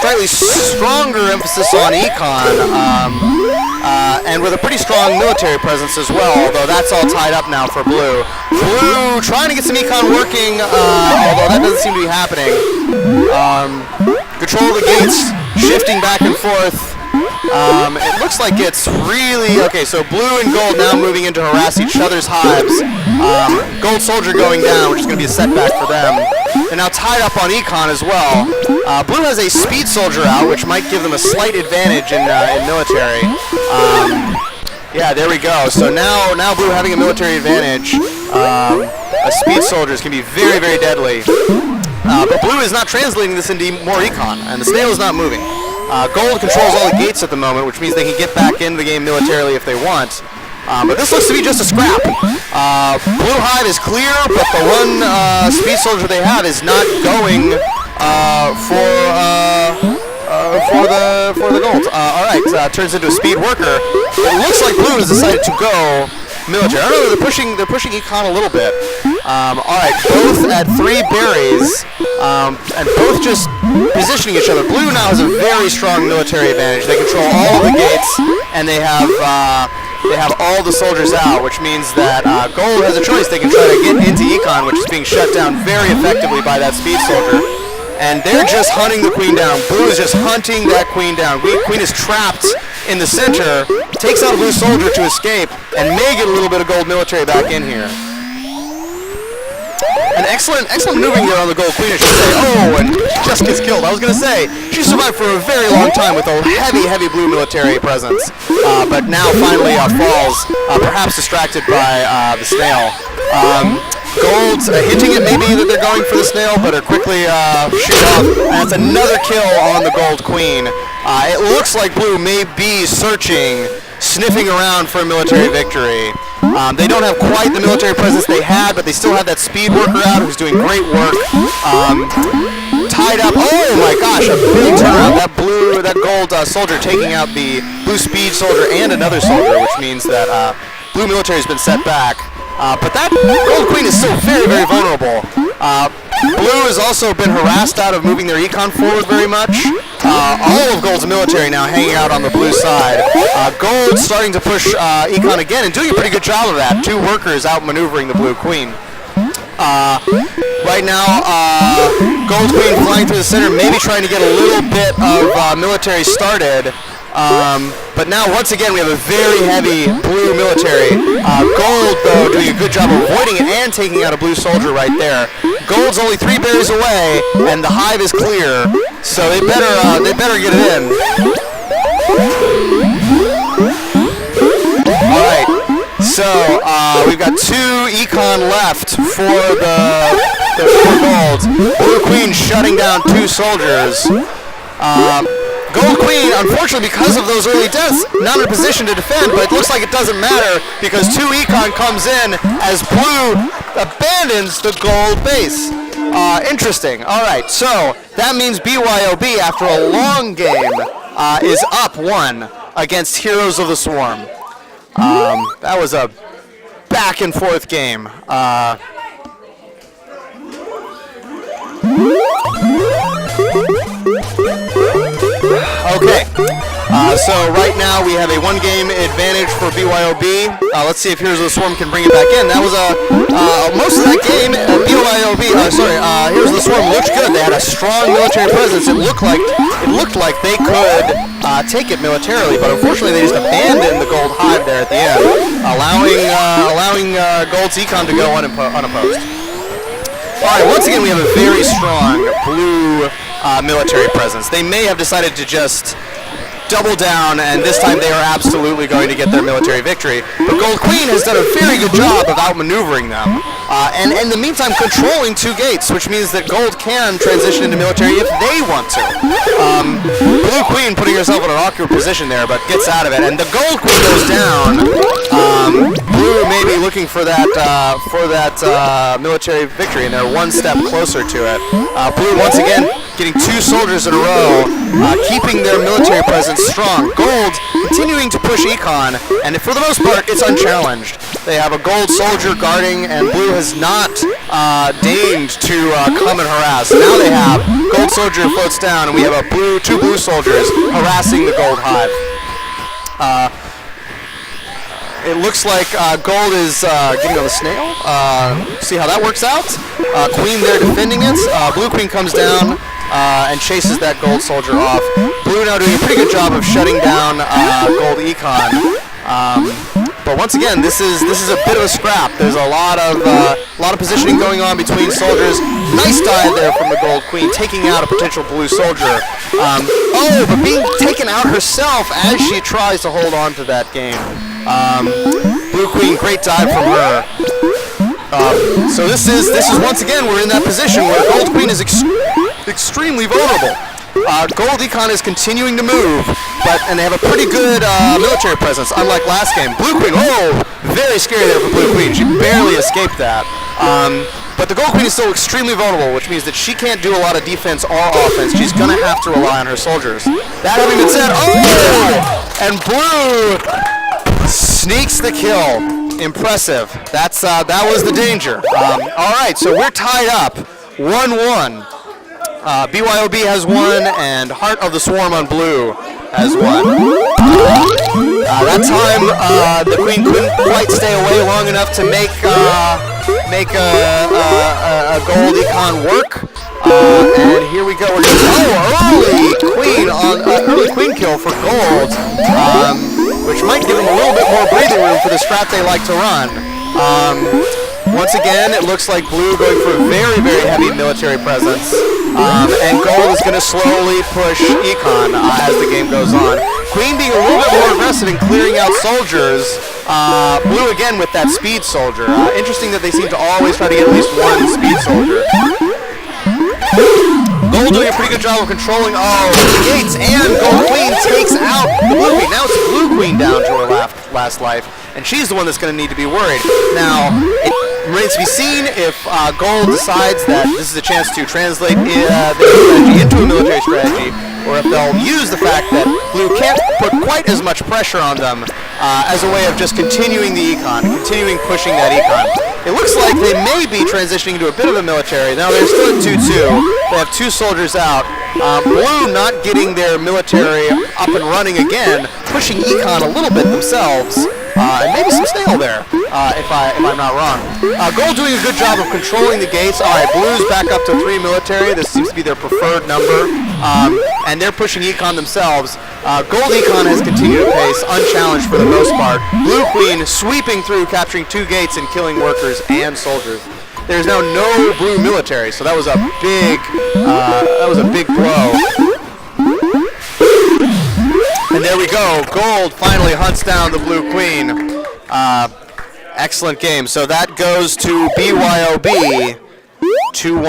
slightly stronger emphasis on econ, and with a pretty strong military presence as well, although that's all tied up now for Blue. Blue trying to get some econ working, although that doesn't seem to be happening. Control of the gates, shifting back and forth. It looks like it's really... Okay, so Blue and Gold now moving in to harass each other's hives. Gold Soldier going down, which is going to be a setback for them. They're now tied up on econ as well. Blue has a Speed Soldier out, which might give them a slight advantage in military. Yeah, there we go. So now Blue having a military advantage. A Speed Soldier can be very, very deadly. But Blue is not translating this into more econ, and the snail is not moving. Gold controls all the gates at the moment, which means they can get back into the game militarily if they want. But this looks to be just a scrap. Blue Hive is clear, but the one Speed Soldier they have is not going for the gold. All right, turns into a Speed Worker. It looks like Blue has decided to go military. I don't know, they're pushing econ a little bit. All right, both at 3 berries, and both just positioning each other. Blue now has a very strong military advantage. They control all of the gates, and they have all the soldiers out, which means that Gold has a choice. They can try to get into econ, which is being shut down very effectively by that Speed Soldier. And they're just hunting the queen down. Blue is just hunting that queen down. Queen is trapped in the center, takes out a Blue Soldier to escape, and may get a little bit of Gold military back in here. An excellent maneuvering there on the Gold Queen, I should say. Oh, and she just gets killed. I was going to say, she survived for a very long time with a heavy Blue military presence. But now finally falls, perhaps distracted by the snail. Gold's hinting at maybe that they're going for the snail, but are quickly shoot off. And it's another kill on the Gold Queen. It looks like Blue may be searching, sniffing around for a military victory. They don't have quite the military presence they had, but they still have that Speed Worker out who's doing great work. Tied up. Oh my gosh, a big turnaround. That Gold Soldier taking out the Blue Speed Soldier and another soldier, which means that Blue military has been set back. But that Gold Queen is still very, very vulnerable. Blue has also been harassed out of moving their econ forward very much. All of Gold's military now hanging out on the Blue side. Gold starting to push econ again and doing a pretty good job of that. 2 workers outmaneuvering the Blue Queen. Right now, Gold Queen flying through the center, maybe trying to get a little bit of military started. But now, once again, we have a very heavy Blue military. Gold, though, doing a good job of avoiding it and taking out a Blue Soldier right there. Gold's only 3 berries away, and the hive is clear, so they better get it in. All right, so we've got 2 econ left for the Gold. Blue Queen shutting down 2 soldiers. Gold Queen, unfortunately, because of those early deaths, not in a position to defend, but it looks like it doesn't matter because 2 econ comes in as Blue abandons the Gold base. Interesting. All right, so that means BeeYOBee, after a long game, is up 1 against Heroes of the Swarm. That was a back and forth game. Okay, so right now we have a 1-game advantage for BeeYOBee. Let's see if Heroes of the Swarm can bring it back in. That was most of that game. Heroes of the Swarm looked good. They had a strong military presence. It looked like they could take it militarily, but unfortunately they just abandoned the Gold Hive there at the end, allowing Gold's econ to go unopposed. All right, once again we have a very strong Blue military presence. They may have decided to just double down, and this time they are absolutely going to get their military victory. But Gold Queen has done a very good job of outmaneuvering them, and in the meantime controlling 2 gates, which means that Gold can transition into military if they want to. Blue Queen putting herself in an awkward position there, but gets out of it, and the Gold Queen goes down. Blue may be looking for that military victory, and they're 1 step closer to it. Blue once again getting 2 soldiers in a row, keeping their military presence strong. Gold continuing to push econ, and for the most part, it's unchallenged. They have a gold soldier guarding, and blue has not deigned to come and harass. Now they have gold soldier floats down, and we have two blue soldiers harassing the gold hive. It looks like gold is getting on the snail. See how that works out. Queen there defending it. Blue queen comes down and chases that gold soldier off. Blue now doing a pretty good job of shutting down gold econ. But once again, this is a bit of a scrap. There's a lot of positioning going on between soldiers. Nice dive there from the gold queen, taking out a potential blue soldier. But being taken out herself as she tries to hold on to that game. Blue queen, great dive from her. So this is once again, we're in that position where gold queen is extremely vulnerable. Gold econ is continuing to move, and they have a pretty good military presence, unlike last game. Blue queen, very scary there for blue queen. She barely escaped that. But the gold queen is still extremely vulnerable, which means that she can't do a lot of defense or offense. She's going to have to rely on her soldiers. That having been said, and blue sneaks the kill. Impressive. That was the danger. All right, so we're tied up 1-1. BeeYOBee has won, and Heart of the Swarm on blue has won. That time, the queen couldn't quite stay away long enough to make a gold econ work. And here we go. We're early queen kill for gold, which might give them a little bit more breathing room for the strat they like to run. Once again, it looks like blue going for a very, very heavy military presence. And gold is going to slowly push econ as the game goes on. Queen being a little bit more aggressive and clearing out soldiers. Blue again with that speed soldier. Interesting that they seem to always try to get at least one speed soldier. Gold doing a pretty good job of controlling the gates, and gold queen takes out the blue queen. Now it's blue queen down to her last life, and she's the one that's going to need to be worried. Now, it remains to be seen if gold decides that this is a chance to translate their strategy into a military strategy, or if they'll use the fact that blue can't put quite as much pressure on them as a way of just continuing the econ, continuing pushing that econ. It looks like they may be transitioning into a bit of a military. Now they're still at 2-2. They have two soldiers out. Blue not getting their military up and running again, pushing econ a little bit themselves. And maybe some snail there, if I'm not wrong. Gold doing a good job of controlling the gates. All right, blue's back up to 3 military. This seems to be their preferred number. And they're pushing econ themselves. Gold econ has continued to pace, unchallenged for the most part. Blue queen sweeping through, capturing 2 gates and killing workers and soldiers. There's now no blue military, so that was a big blow. And there we go. Gold finally hunts down the blue queen. Excellent game. So that goes to BeeYOBee 2-1.